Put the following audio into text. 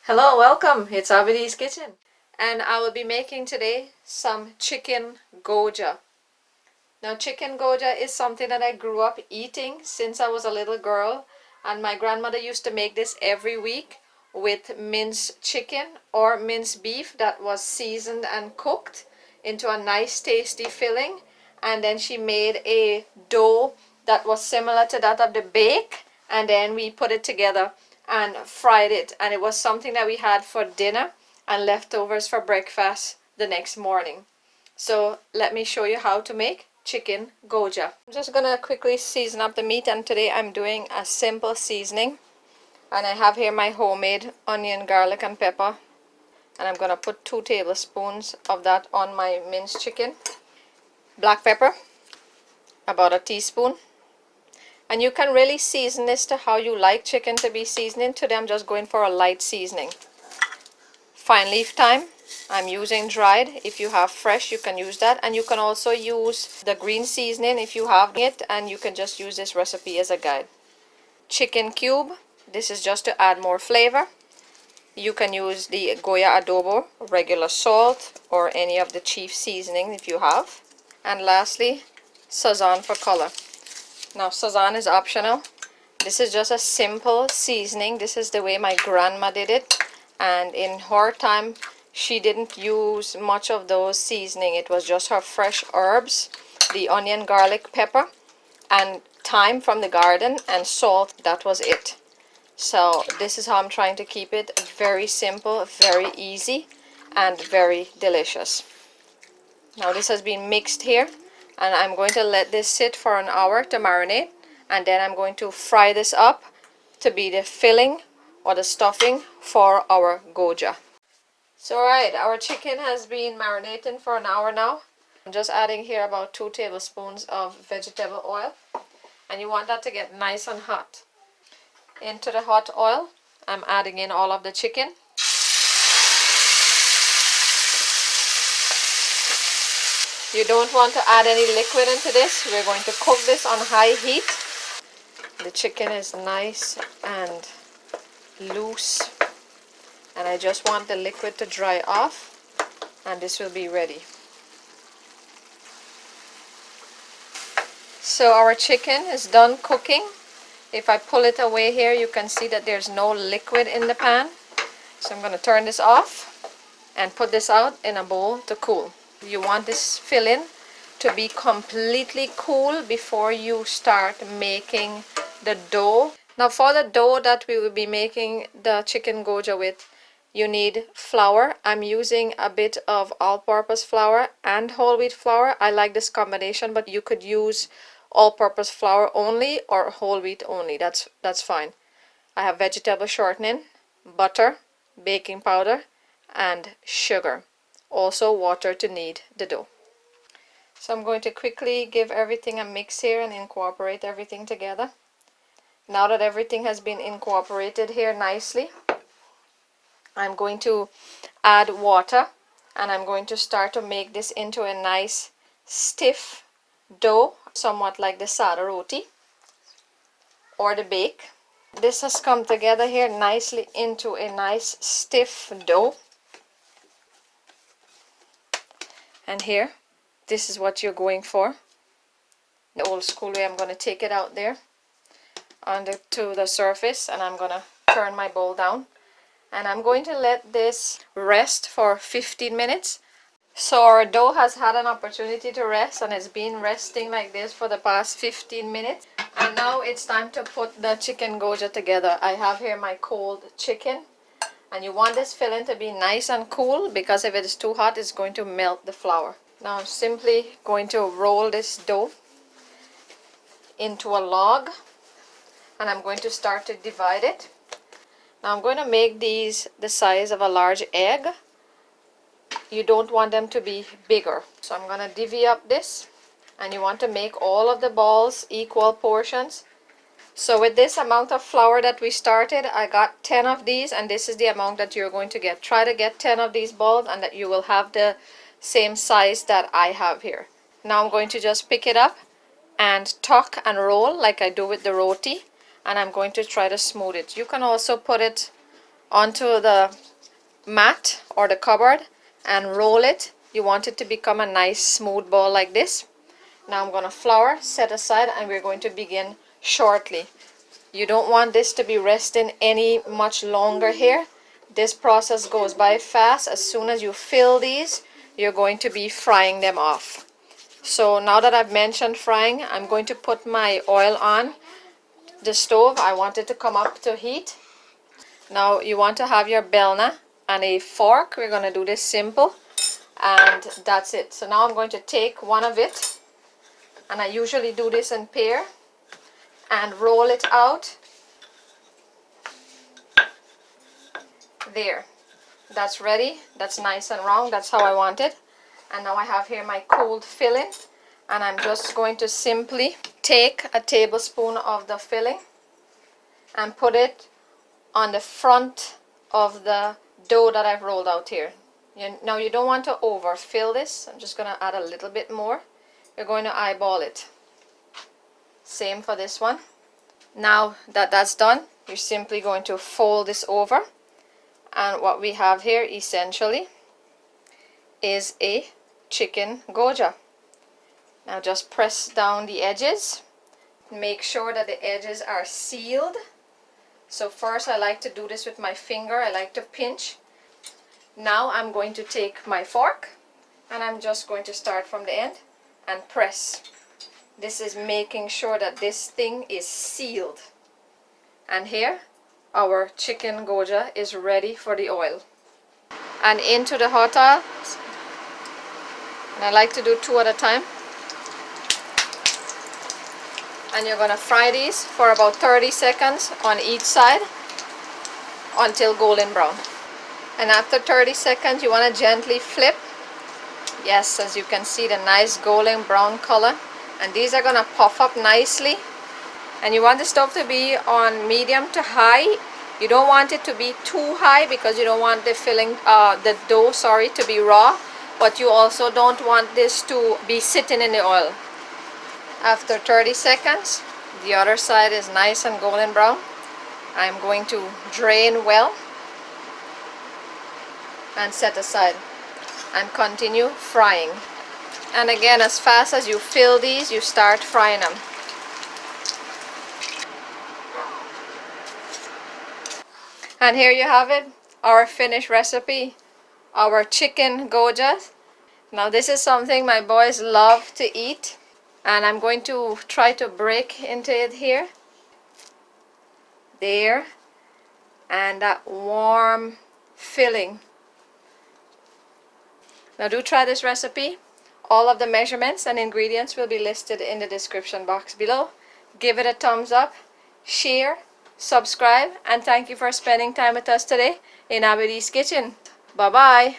Hello, welcome. It's Abidi's Kitchen. And I will be making today some chicken goja. Now, chicken goja is something that I grew up eating since I was a little girl. And my grandmother used to make this every week with minced chicken or minced beef that was seasoned and cooked into a nice tasty filling. And then she made a dough that was similar to that of the bake. And then we put it together and fried it, and it was something that we had for dinner and leftovers for breakfast the next morning. So let me show you how to make chicken goja. I'm just gonna quickly season up the meat, and today I'm doing a simple seasoning, and I have here my homemade onion, garlic and pepper, and I'm gonna put 2 tablespoons of that on my minced chicken. Black pepper, about a teaspoon. And you can really season this to how you like chicken to be seasoning. Today I'm just going for a light seasoning. Fine leaf thyme, I'm using dried. If you have fresh, you can use that. And you can also use the green seasoning if you have it. And you can just use this recipe as a guide. Chicken cube, this is just to add more flavor. You can use the goya adobo, regular salt, or any of the chief seasoning if you have. And lastly, sazon for color. Now, sazon is optional. This is just a simple seasoning. This is the way my grandma did it. And in her time, she didn't use much of those seasoning. It was just her fresh herbs, the onion, garlic, pepper, and thyme from the garden, and salt. That was it. So this is how I'm trying to keep it very simple, very easy, and very delicious. Now this has been mixed here. And I'm going to let this sit for an hour to marinate, and then I'm going to fry this up to be the filling or the stuffing for our goja. So alright, our chicken has been marinating for an hour now. I'm just adding here about 2 tablespoons of vegetable oil, and you want that to get nice and hot. Into the hot oil, I'm adding in all of the chicken. You don't want to add any liquid into this. We're going to cook this on high heat. The chicken is nice and loose, and I just want the liquid to dry off, and this will be ready. So our chicken is done cooking. If I pull it away here, you can see that there's no liquid in the pan. So I'm going to turn this off and put this out in a bowl to cool. You want this filling to be completely cool before you start making the dough. Now for the dough that we will be making the chicken goja with, you need flour. I'm using a bit of all-purpose flour and whole wheat flour. I like this combination, but you could use all-purpose flour only or whole wheat only. That's fine. I have vegetable shortening, butter, baking powder, and sugar. Also water to knead the dough. So I'm going to quickly give everything a mix here and incorporate everything together. Now that everything has been incorporated here nicely, I'm going to add water, and I'm going to start to make this into a nice stiff dough, somewhat like the sada roti or the bake. This has come together here nicely into a nice stiff dough. And here, this is what you're going for. The old school way, I'm going to take it out there to the surface, and I'm going to turn my bowl down. And I'm going to let this rest for 15 minutes. So our dough has had an opportunity to rest, and it's been resting like this for the past 15 minutes. And now it's time to put the chicken goja together. I have here my cold chicken. And you want this filling to be nice and cool, because if it is too hot, it's going to melt the flour. Now I'm simply going to roll this dough into a log, and I'm going to start to divide it. Now I'm going to make these the size of a large egg. You don't want them to be bigger. So I'm going to divvy up this, and you want to make all of the balls equal portions. So with this amount of flour that we started, I got 10 of these, and this is the amount that you're going to get. Try to get 10 of these balls, and that you will have the same size that I have here. Now I'm going to just pick it up and tuck and roll like I do with the roti, and I'm going to try to smooth it. You can also put it onto the mat or the cupboard and roll it. You want it to become a nice smooth ball like this. Now I'm going to flour, set aside, and we're going to begin shortly. You don't want this to be resting any much longer here. This process goes by fast. As soon as you fill these, you're going to be frying them off. So now that I've mentioned frying, I'm going to put my oil on the stove. I want it to come up to heat. Now you want to have your belna and a fork. We're going to do this simple, and that's it. So now I'm going to take one of it, and I usually do this in pair, and roll it out. There, that's ready. That's nice and round. That's how I want it. And now I have here my cold filling, and I'm just going to simply take a tablespoon of the filling and put it on the front of the dough that I've rolled out here. Now you don't want to overfill this. I'm just going to add a little bit more. You're going to eyeball it. Same for this one. Now that that's done, you're simply going to fold this over. And what we have here essentially is a chicken goja. Now just press down the edges. Make sure that the edges are sealed. So first I like to do this with my finger. I like to pinch. Now I'm going to take my fork, and I'm just going to start from the end and press. This is making sure that this thing is sealed. And here our chicken goja is ready for the oil. And into the hot oil. And I like to do 2 at a time. And you're going to fry these for about 30 seconds on each side until golden brown. And after 30 seconds you want to gently flip. Yes, as you can see, the nice golden brown color. And these are going to puff up nicely. And you want the stove to be on medium to high. You don't want it to be too high because you don't want the dough to be raw. But you also don't want this to be sitting in the oil. After 30 seconds, the other side is nice and golden brown. I'm going to drain well and set aside and continue frying. And again, as fast as you fill these, you start frying them. And here you have it, our finished recipe, our chicken goja. Now this is something my boys love to eat, and I'm going to try to break into it here. There, and that warm filling. Now do try this recipe. All of the measurements and ingredients will be listed in the description box below. Give it a thumbs up, share, subscribe, and thank you for spending time with us today in Abby's Kitchen. Bye-bye.